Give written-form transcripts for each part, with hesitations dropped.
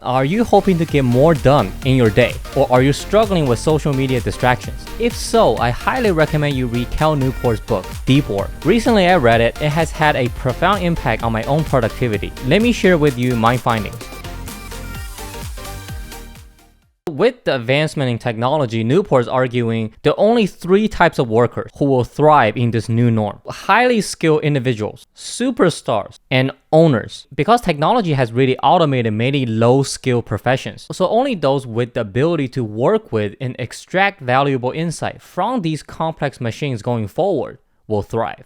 Are you hoping to get more done in your day? Or are you struggling with social media distractions? If so, I highly recommend you read Cal Newport's book, Deep Work. Recently I read it. It has had a profound impact on my own productivity. Let me share with you my findings. With the advancement in technology, Newport is arguing there are only three types of workers who will thrive in this new norm. Highly skilled individuals, superstars, and owners. Because technology has really automated many low-skilled professions, so only those with the ability to work with and extract valuable insight from these complex machines going forward will thrive.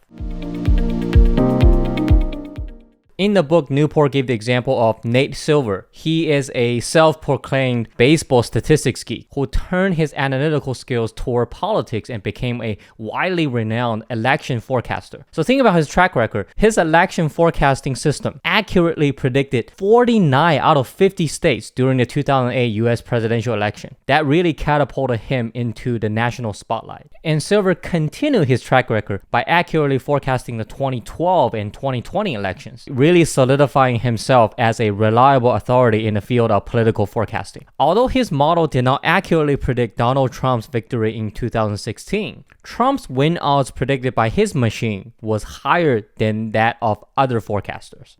In the book, Newport gave the example of Nate Silver. He is a self-proclaimed baseball statistics geek who turned his analytical skills toward politics and became a widely renowned election forecaster. So think about his track record. His election forecasting system accurately predicted 49 out of 50 states during the 2008 US presidential election. That really catapulted him into the national spotlight. And Silver continued his track record by accurately forecasting the 2012 and 2020 elections, really solidifying himself as a reliable authority in the field of political forecasting. Although his model did not accurately predict Donald Trump's victory in 2016, Trump's win odds predicted by his machine was higher than that of other forecasters.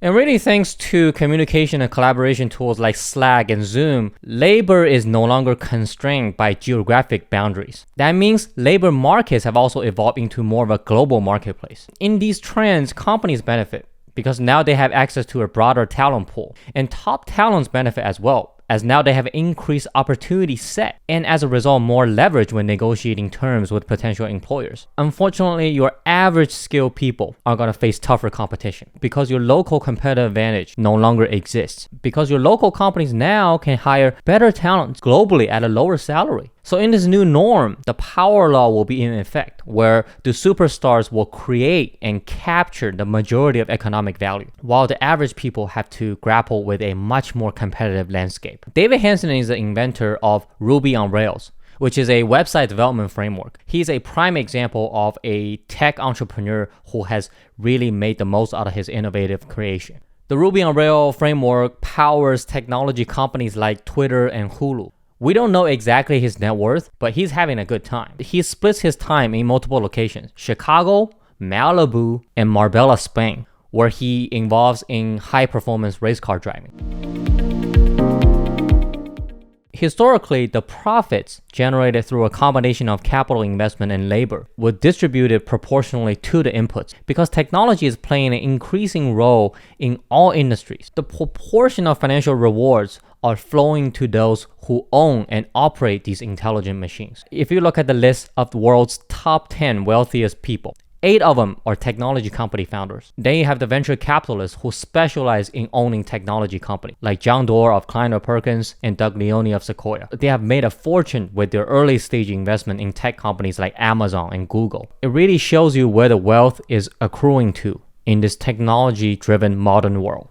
And really thanks to communication and collaboration tools like Slack and Zoom, labor is no longer constrained by geographic boundaries. That means labor markets have also evolved into more of a global marketplace. In these trends, companies benefit because now they have access to a broader talent pool, and top talents benefit as well, as now they have increased opportunity set and as a result more leverage when negotiating terms with potential employers. Unfortunately, your average skilled people are going to face tougher competition because your local competitive advantage no longer exists, because your local companies now can hire better talent globally at a lower salary. So in this new norm, the power law will be in effect, where the superstars will create and capture the majority of economic value, while the average people have to grapple with a much more competitive landscape. David Hanson is the inventor of Ruby on Rails, which is a website development framework. He's a prime example of a tech entrepreneur who has really made the most out of his innovative creation. The Ruby on Rails framework powers technology companies like Twitter and Hulu. We don't know exactly his net worth, but he's having a good time. He splits his time in multiple locations: Chicago, Malibu, and Marbella, Spain, where he involves in high-performance race car driving. Historically, the profits generated through a combination of capital investment and labor were distributed proportionally to the inputs. Because technology is playing an increasing role in all industries, the proportion of financial rewards are flowing to those who own and operate these intelligent machines. If you look at the list of the world's top 10 wealthiest people, 8 of them are technology company founders. Then you have the venture capitalists who specialize in owning technology companies, like John Doerr of Kleiner Perkins and Doug Leone of Sequoia. They have made a fortune with their early stage investment in tech companies like Amazon and Google. It really shows you where the wealth is accruing to in this technology-driven modern world.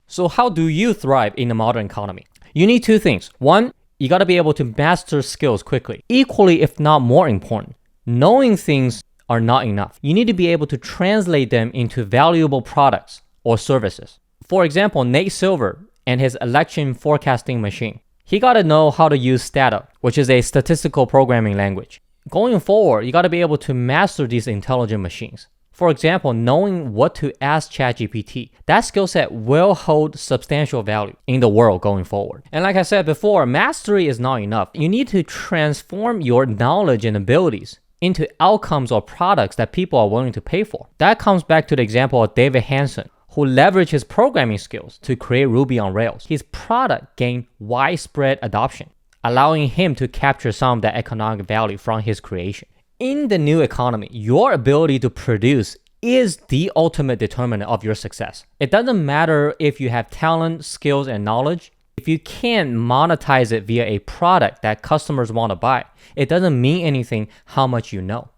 So how do you thrive in the modern economy? You need 2 things. One, you got to be able to master skills quickly. Equally, if not more important, knowing things are not enough. You need to be able to translate them into valuable products or services. For example, Nate Silver and his election forecasting machine. He got to know how to use Stata, which is a statistical programming language. Going forward, you got to be able to master these intelligent machines. For example, knowing what to ask ChatGPT, that skill set will hold substantial value in the world going forward. And like I said before, mastery is not enough. You need to transform your knowledge and abilities into outcomes or products that people are willing to pay for. That comes back to the example of David Hanson, who leveraged his programming skills to create Ruby on Rails. His product gained widespread adoption, allowing him to capture some of that economic value from his creation. In the new economy, your ability to produce is the ultimate determinant of your success. It doesn't matter if you have talent, skills, and knowledge. If you can't monetize it via a product that customers want to buy, it doesn't mean anything how much you know.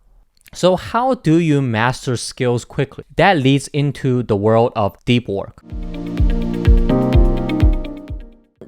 So how do you master skills quickly? That leads into the world of deep work.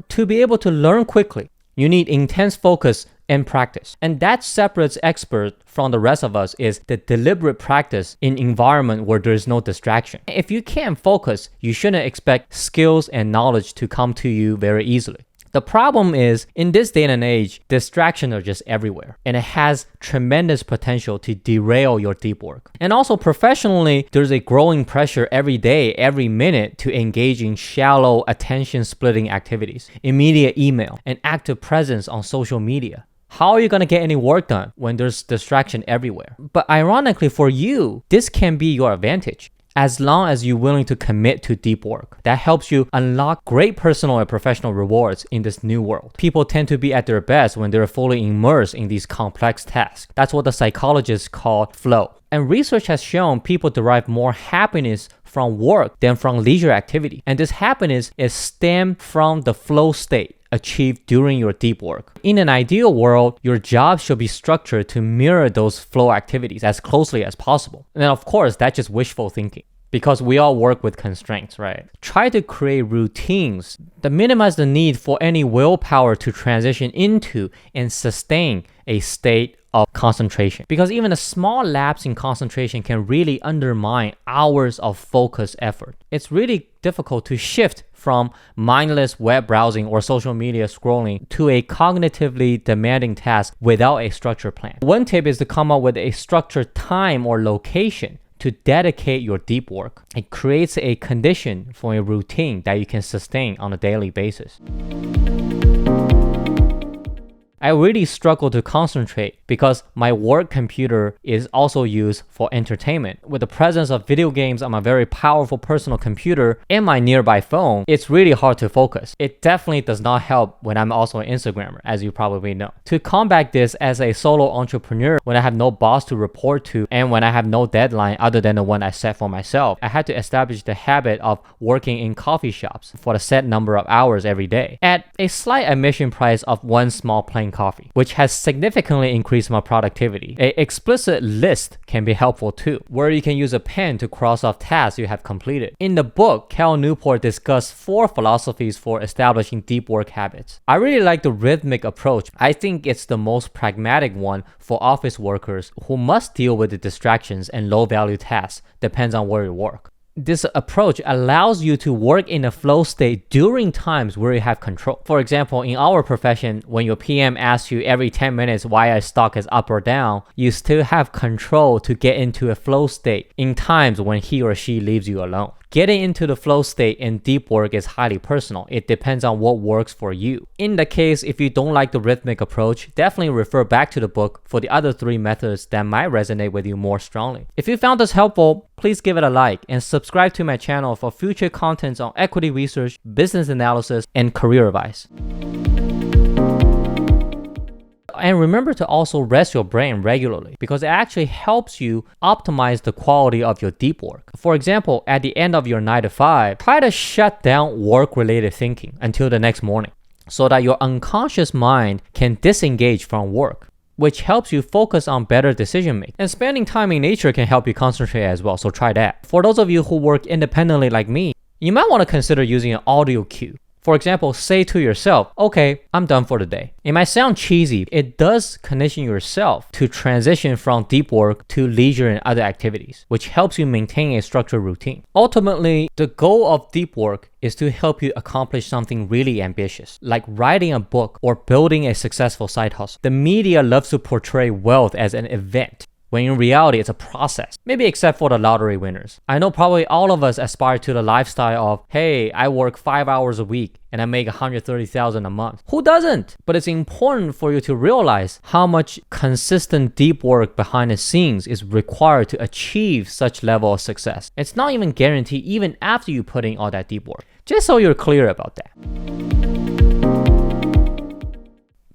To be able to learn quickly, you need intense focus and practice. And that separates expert from the rest of us is the deliberate practice in environment where there is no distraction. If you can't focus, you shouldn't expect skills and knowledge to come to you very easily. The problem is, in this day and age, distractions are just everywhere, and it has tremendous potential to derail your deep work. And also professionally, there's a growing pressure every day, every minute to engage in shallow attention-splitting activities, immediate email, and active presence on social media. How are you going to get any work done when there's distraction everywhere? But ironically for you, this can be your advantage. As long as you're willing to commit to deep work, that helps you unlock great personal and professional rewards in this new world. People tend to be at their best when they're fully immersed in these complex tasks. That's what the psychologists call flow. And research has shown people derive more happiness from work than from leisure activity. And this happiness is stemmed from the flow state achieved during your deep work. In an ideal world, your job should be structured to mirror those flow activities as closely as possible. And of course, that's just wishful thinking because we all work with constraints, right? Try to create routines that minimize the need for any willpower to transition into and sustain a state of concentration. Because even a small lapse in concentration can really undermine hours of focused effort. It's really difficult to shift from mindless web browsing or social media scrolling to a cognitively demanding task without a structured plan. One tip is to come up with a structured time or location to dedicate your deep work. It creates a condition for a routine that you can sustain on a daily basis. I really struggle to concentrate because my work computer is also used for entertainment. With the presence of video games on my very powerful personal computer and my nearby phone, it's really hard to focus. It definitely does not help when I'm also an Instagrammer, as you probably know. To combat this as a solo entrepreneur, when I have no boss to report to and when I have no deadline other than the one I set for myself, I had to establish the habit of working in coffee shops for a set number of hours every day at a slight admission price of one small plain coffee, which has significantly increased my productivity. An explicit list can be helpful too, where you can use a pen to cross off tasks you have completed. In the book, Cal Newport discussed 4 philosophies for establishing deep work habits. I really like the rhythmic approach. I think it's the most pragmatic one for office workers who must deal with the distractions and low-value tasks, depends on where you work. This approach allows you to work in a flow state during times where you have control. For example, in our profession, when your PM asks you every 10 minutes why a stock is up or down, you still have control to get into a flow state in times when he or she leaves you alone. Getting into the flow state in deep work is highly personal. It depends on what works for you. In the case, if you don't like the rhythmic approach, definitely refer back to the book for the other 3 methods that might resonate with you more strongly. If you found this helpful, please give it a like and subscribe to my channel for future contents on equity research, business analysis, and career advice. And remember to also rest your brain regularly because it actually helps you optimize the quality of your deep work. For example, at the end of your 9 to 5, try to shut down work-related thinking until the next morning so that your unconscious mind can disengage from work, which helps you focus on better decision making. And spending time in nature can help you concentrate as well, so try that. For those of you who work independently like me, you might want to consider using an audio cue. For example, say to yourself, okay, I'm done for the day. It might sound cheesy. It does condition yourself to transition from deep work to leisure and other activities, which helps you maintain a structured routine. Ultimately, the goal of deep work is to help you accomplish something really ambitious, like writing a book or building a successful side hustle. The media loves to portray wealth as an event, when in reality, it's a process. Maybe except for the lottery winners. I know probably all of us aspire to the lifestyle of, hey, I work 5 hours a week and I make $130,000 a month. Who doesn't? But it's important for you to realize how much consistent deep work behind the scenes is required to achieve such level of success. It's not even guaranteed even after you put in all that deep work. Just so you're clear about that.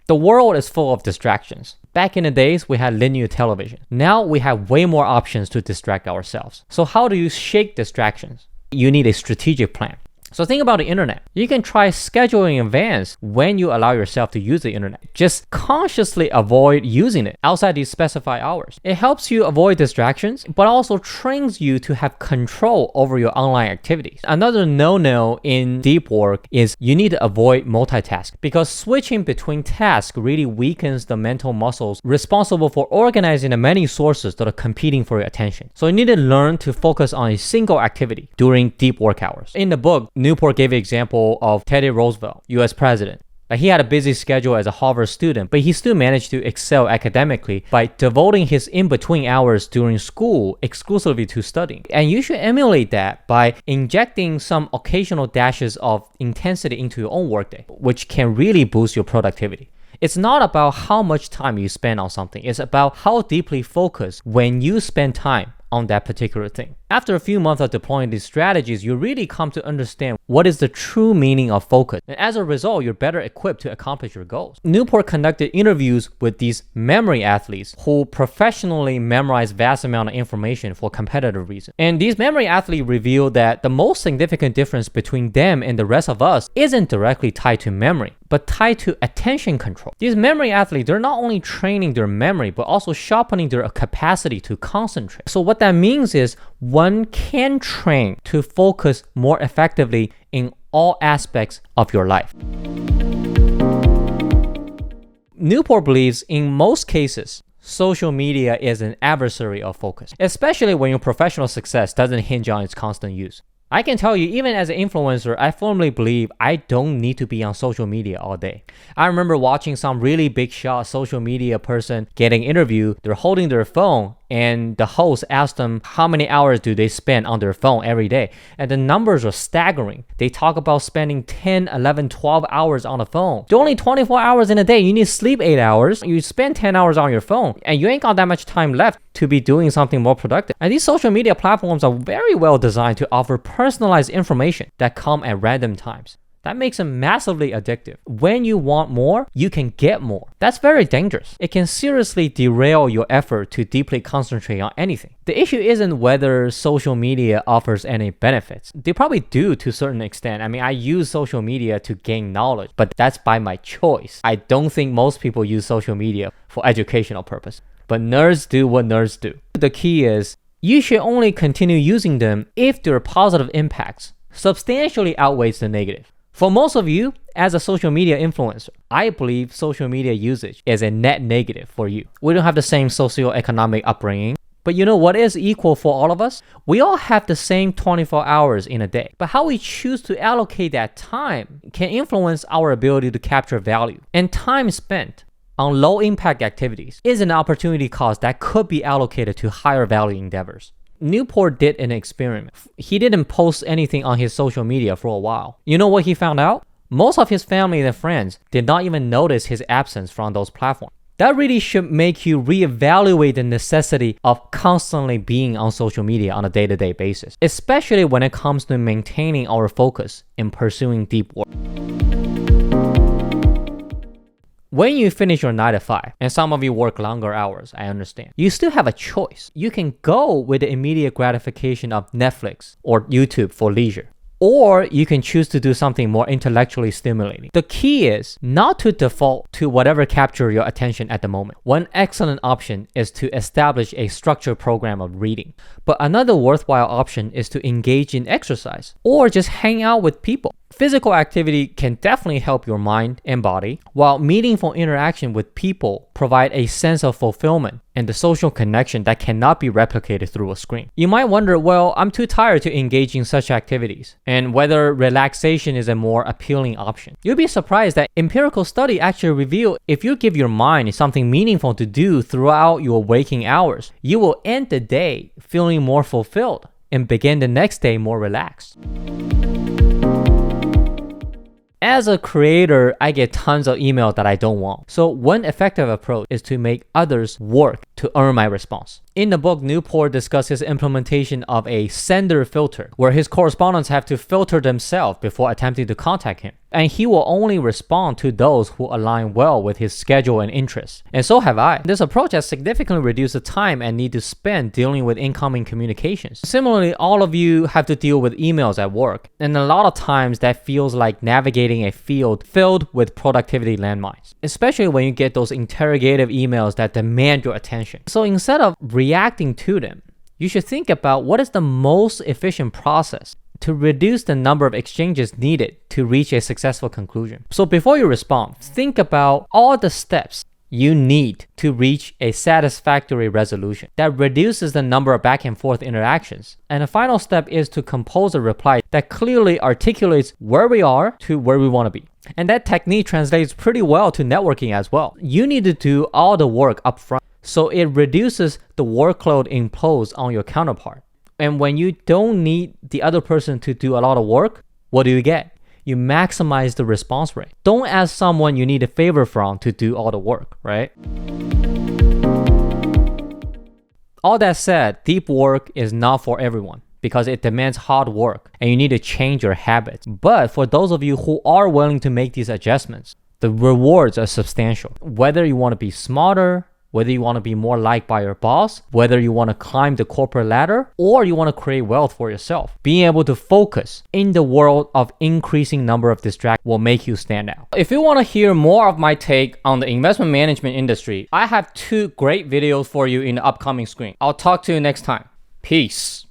The world is full of distractions. Back in the days, we had linear television. Now we have way more options to distract ourselves. So how do you shake distractions? You need a strategic plan. So think about the internet. You can try scheduling in advance when you allow yourself to use the internet. Just consciously avoid using it outside these specified hours. It helps you avoid distractions, but also trains you to have control over your online activities. Another no-no in deep work is you need to avoid multitasking, because switching between tasks really weakens the mental muscles responsible for organizing the many sources that are competing for your attention. So you need to learn to focus on a single activity during deep work hours. In the book, Newport gave an example of Teddy Roosevelt, US president. Like, he had a busy schedule as a Harvard student, but he still managed to excel academically by devoting his in-between hours during school exclusively to studying. And you should emulate that by injecting some occasional dashes of intensity into your own workday, which can really boost your productivity. It's not about how much time you spend on something. It's about how deeply focused when you spend time on that particular thing. After a few months of deploying these strategies, you really come to understand what is the true meaning of focus. And as a result, you're better equipped to accomplish your goals. Newport conducted interviews with these memory athletes who professionally memorize vast amount of information for competitive reasons. And these memory athletes revealed that the most significant difference between them and the rest of us isn't directly tied to memory, but tied to attention control. These memory athletes, they're not only training their memory, but also sharpening their capacity to concentrate. So what that means is one can train to focus more effectively in all aspects of your life. Newport believes in most cases, social media is an adversary of focus, especially when your professional success doesn't hinge on its constant use. I can tell you, even as an influencer, I firmly believe I don't need to be on social media all day. I remember watching some really big shot social media person getting interviewed. They're holding their phone and the host asked them how many hours do they spend on their phone every day. And the numbers are staggering. They talk about spending 10, 11, 12 hours on the phone. There are only 24 hours in a day. You need to sleep 8 hours. You spend 10 hours on your phone and you ain't got that much time left to be doing something more productive. And these social media platforms are very well designed to offer personalized information that come at random times. That makes them massively addictive. When you want more, you can get more. That's very dangerous. It can seriously derail your effort to deeply concentrate on anything. The issue isn't whether social media offers any benefits. They probably do to a certain extent. I mean, I use social media to gain knowledge, but that's by my choice. I don't think most people use social media for educational purpose. But nerds do what nerds do. The key is, you should only continue using them if their positive impacts substantially outweighs the negative. For most of you, as a social media influencer, I believe social media usage is a net negative for you. We don't have the same socioeconomic upbringing, but you know what is equal for all of us? We all have the same 24 hours in a day, but how we choose to allocate that time can influence our ability to capture value. And time spent on low impact activities is an opportunity cost that could be allocated to higher value endeavors. Newport did an experiment. He didn't post anything on his social media for a while. You know what he found out? Most of his family and friends did not even notice his absence from those platforms. That really should make you reevaluate the necessity of constantly being on social media on a day-to-day basis, especially when it comes to maintaining our focus in pursuing deep work. When you finish your 9 to 5, and some of you work longer hours, I understand, you still have a choice. You can go with the immediate gratification of Netflix or YouTube for leisure, or you can choose to do something more intellectually stimulating. The key is not to default to whatever captures your attention at the moment. One excellent option is to establish a structured program of reading, but another worthwhile option is to engage in exercise or just hang out with people. Physical activity can definitely help your mind and body, while meaningful interaction with people provide a sense of fulfillment and the social connection that cannot be replicated through a screen. You might wonder, well, I'm too tired to engage in such activities, and whether relaxation is a more appealing option. You'll be surprised that empirical studies actually reveal if you give your mind something meaningful to do throughout your waking hours, you will end the day feeling more fulfilled and begin the next day more relaxed. As a creator, I get tons of email that I don't want. So one effective approach is to make others work to earn my response. In the book, Newport discusses implementation of a sender filter, where his correspondents have to filter themselves before attempting to contact him. And he will only respond to those who align well with his schedule and interests. And so have I. This approach has significantly reduced the time and need to spend dealing with incoming communications. Similarly, all of you have to deal with emails at work. And a lot of times that feels like navigating a field filled with productivity landmines, especially when you get those interrogative emails that demand your attention. So instead of reacting to them, you should think about what is the most efficient process to reduce the number of exchanges needed to reach a successful conclusion. So before you respond, think about all the steps you need to reach a satisfactory resolution that reduces the number of back and forth interactions. And the final step is to compose a reply that clearly articulates where we are to where we want to be. And that technique translates pretty well to networking as well. You need to do all the work up front, so it reduces the workload imposed on your counterpart. And when you don't need the other person to do a lot of work, what do you get? You maximize the response rate. Don't ask someone you need a favor from to do all the work, right? All that said, deep work is not for everyone because it demands hard work and you need to change your habits. But for those of you who are willing to make these adjustments, the rewards are substantial. Whether you want to be smarter, whether you want to be more liked by your boss, whether you want to climb the corporate ladder, or you want to create wealth for yourself. Being able to focus in the world of increasing number of distractions will make you stand out. If you want to hear more of my take on the investment management industry, I have 2 great videos for you in the upcoming screen. I'll talk to you next time. Peace.